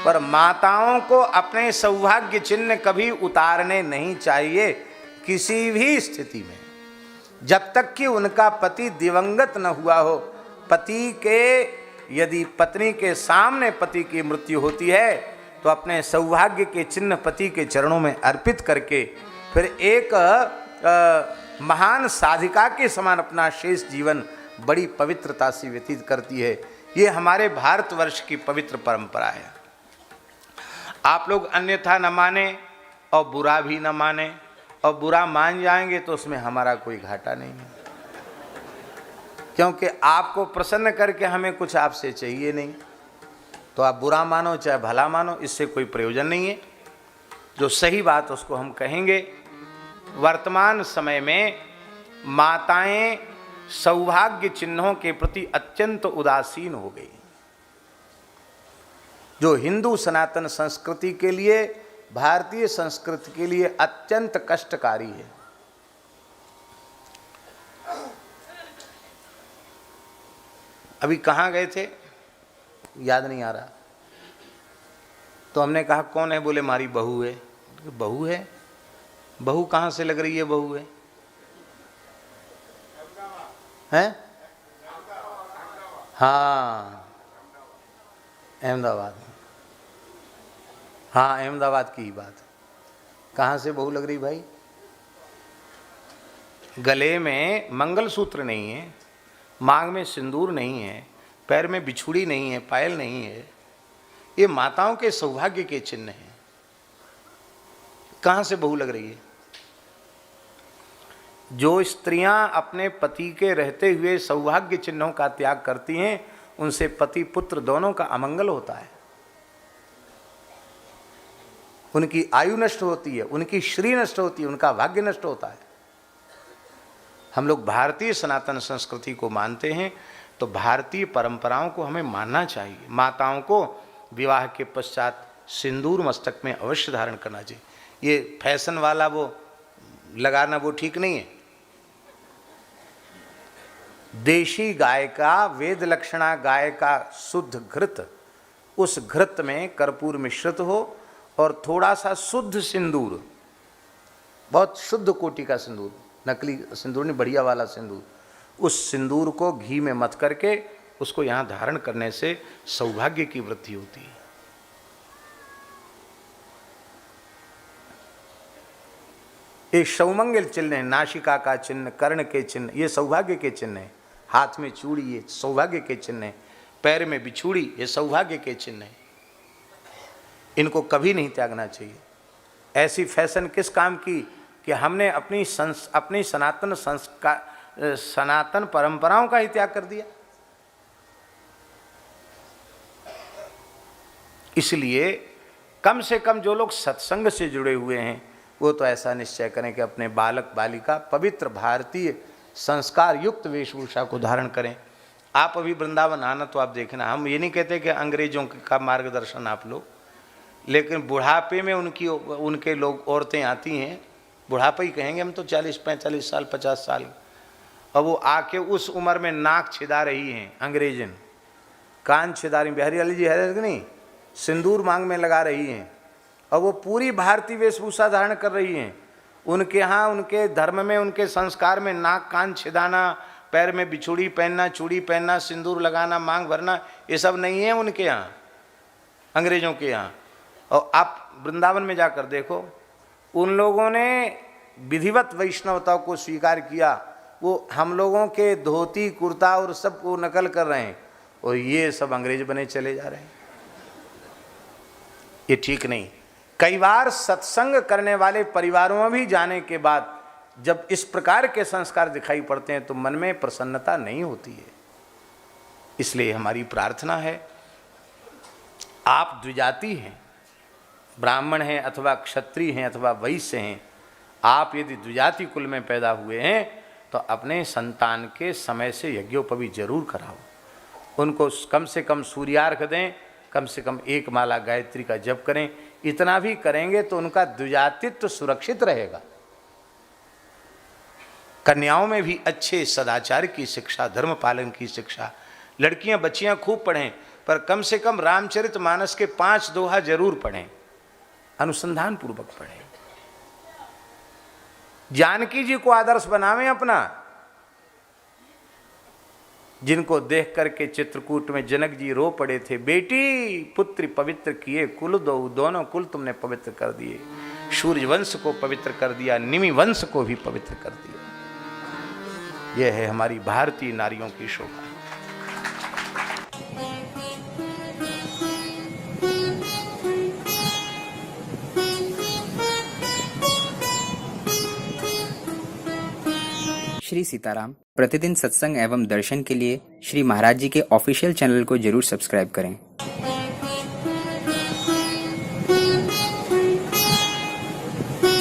पर माताओं को अपने सौभाग्य चिन्ह कभी उतारने नहीं चाहिए किसी भी स्थिति में, जब तक कि उनका पति दिवंगत न हुआ हो। पति के, यदि पत्नी के सामने पति की मृत्यु होती है तो अपने सौभाग्य के चिन्ह पति के चरणों में अर्पित करके फिर एक महान साधिका के समान अपना शेष जीवन बड़ी पवित्रता से व्यतीत करती है। ये हमारे भारतवर्ष की पवित्र परंपरा है। आप लोग अन्यथा न माने और बुरा भी न माने, और बुरा मान जाएंगे तो उसमें हमारा कोई घाटा नहीं है, क्योंकि आपको प्रसन्न करके हमें कुछ आपसे चाहिए नहीं। तो आप बुरा मानो चाहे भला मानो, इससे कोई प्रयोजन नहीं है। जो सही बात उसको हम कहेंगे। वर्तमान समय में माताएं सौभाग्य चिन्हों के प्रति अत्यंत उदासीन हो गई, जो हिंदू सनातन संस्कृति के लिए, भारतीय संस्कृति के लिए अत्यंत कष्टकारी है। अभी कहाँ गए थे याद नहीं आ रहा, तो हमने कहा कौन है, बोले हमारी बहू है। बहू है? बहू कहाँ से लग रही है? बहू है हैं? हाँ, अहमदाबाद। हाँ, अहमदाबाद की ही बात है। कहाँ से बहू लग रही भाई? गले में मंगलसूत्र नहीं है, मांग में सिंदूर नहीं है, पैर में बिछुड़ी नहीं है, पायल नहीं है। ये माताओं के सौभाग्य के चिन्ह हैं। कहाँ से बहू लग रही है? जो स्त्रियां अपने पति के रहते हुए सौभाग्य चिन्हों का त्याग करती हैं, उनसे पति पुत्र दोनों का अमंगल होता है। उनकी आयु नष्ट होती है, उनकी श्री नष्ट होती है, उनका भाग्य नष्ट होता है। हम लोग भारतीय सनातन संस्कृति को मानते हैं, तो भारतीय परंपराओं को हमें मानना चाहिए। माताओं को विवाह के पश्चात सिंदूर मस्तक में अवश्य धारण करना चाहिए। ये फैशन वाला वो लगाना वो ठीक नहीं है। देशी गाय का, वेद लक्षणा गाय का शुद्ध घृत, उस घृत में कर्पूर मिश्रित हो और थोड़ा सा शुद्ध सिंदूर, बहुत शुद्ध कोटि का सिंदूर, नकली सिंदूर नहीं, बढ़िया वाला सिंदूर, उस सिंदूर को घी में मथ करके उसको यहाँ धारण करने से सौभाग्य की वृद्धि होती है। ये सौमंगल चिन्ह है, नासिका का चिन्ह, कर्ण के चिन्ह, ये सौभाग्य के चिन्ह है। हाथ में चूड़ी, ये सौभाग्य के चिन्ह है। पैर में बिछुड़ी, ये सौभाग्य के चिन्ह है। इनको कभी नहीं त्यागना चाहिए। ऐसी फैशन किस काम की कि हमने अपनी सनातन संस्कार, सनातन परंपराओं का ही त्याग कर दिया। इसलिए कम से कम जो लोग सत्संग से जुड़े हुए हैं वो तो ऐसा निश्चय करें कि अपने बालक बालिका पवित्र भारतीय संस्कार युक्त वेशभूषा को धारण करें। आप अभी वृंदावन आना तो आप देखना, हम ये नहीं कहते कि अंग्रेजों का मार्गदर्शन आप लोग, लेकिन बुढ़ापे में उनके लोग औरतें आती हैं, बुढ़ापा ही कहेंगे हम तो, 40-45 साल 50 साल, और वो आके उस उम्र में नाक छिदा रही हैं अंग्रेजन, कान छिदा रही, बिहारी लाल जी है कि नहीं, सिंदूर मांग में लगा रही हैं, और वो पूरी भारतीय वेशभूषा धारण कर रही हैं। उनके यहाँ, उनके धर्म में, उनके संस्कार में नाक कान छिदाना, पैर में बिछुड़ी पहनना, चूड़ी पहनना, सिंदूर लगाना, मांग भरना, ये सब नहीं है उनके यहाँ, अंग्रेजों के यहाँ। और आप वृंदावन में जाकर देखो, उन लोगों ने विधिवत वैष्णवता को स्वीकार किया, वो हम लोगों के धोती कुर्ता और सब को नकल कर रहे हैं, और ये सब अंग्रेज बने चले जा रहे हैं। ये ठीक नहीं। कई बार सत्संग करने वाले परिवारों में भी जाने के बाद जब इस प्रकार के संस्कार दिखाई पड़ते हैं तो मन में प्रसन्नता नहीं होती है। इसलिए हमारी प्रार्थना है, आप द्विजाति हैं, ब्राह्मण हैं अथवा क्षत्रिय हैं अथवा वैश्य हैं, आप यदि द्विजाति कुल में पैदा हुए हैं तो अपने संतान के समय से यज्ञोपवीत जरूर कराओ। उनको कम से कम सूर्यार्घ दें, कम से कम 1 माला गायत्री का जप करें। इतना भी करेंगे तो उनका द्विजातित्व सुरक्षित रहेगा। कन्याओं में भी अच्छे सदाचार की शिक्षा, धर्म पालन की शिक्षा, लड़कियां बच्चियां खूब पढ़ें, पर कम से कम रामचरितमानस के 5 दोहा जरूर पढ़ें, अनुसंधान पूर्वक पढ़ें। जानकी जी को आदर्श बनावें अपना, जिनको देख करके चित्रकूट में जनक जी रो पड़े थे, बेटी पुत्री पवित्र किए कुल दो, दोनों कुल तुमने पवित्र कर दिए। सूर्य वंश को पवित्र कर दिया, निमि वंश को भी पवित्र कर दिया। यह है हमारी भारतीय नारियों की शोभा। श्री सीताराम प्रतिदिन सत्संग एवं दर्शन के लिए श्री महाराज जी के ऑफिशियल चैनल को जरूर सब्सक्राइब करें।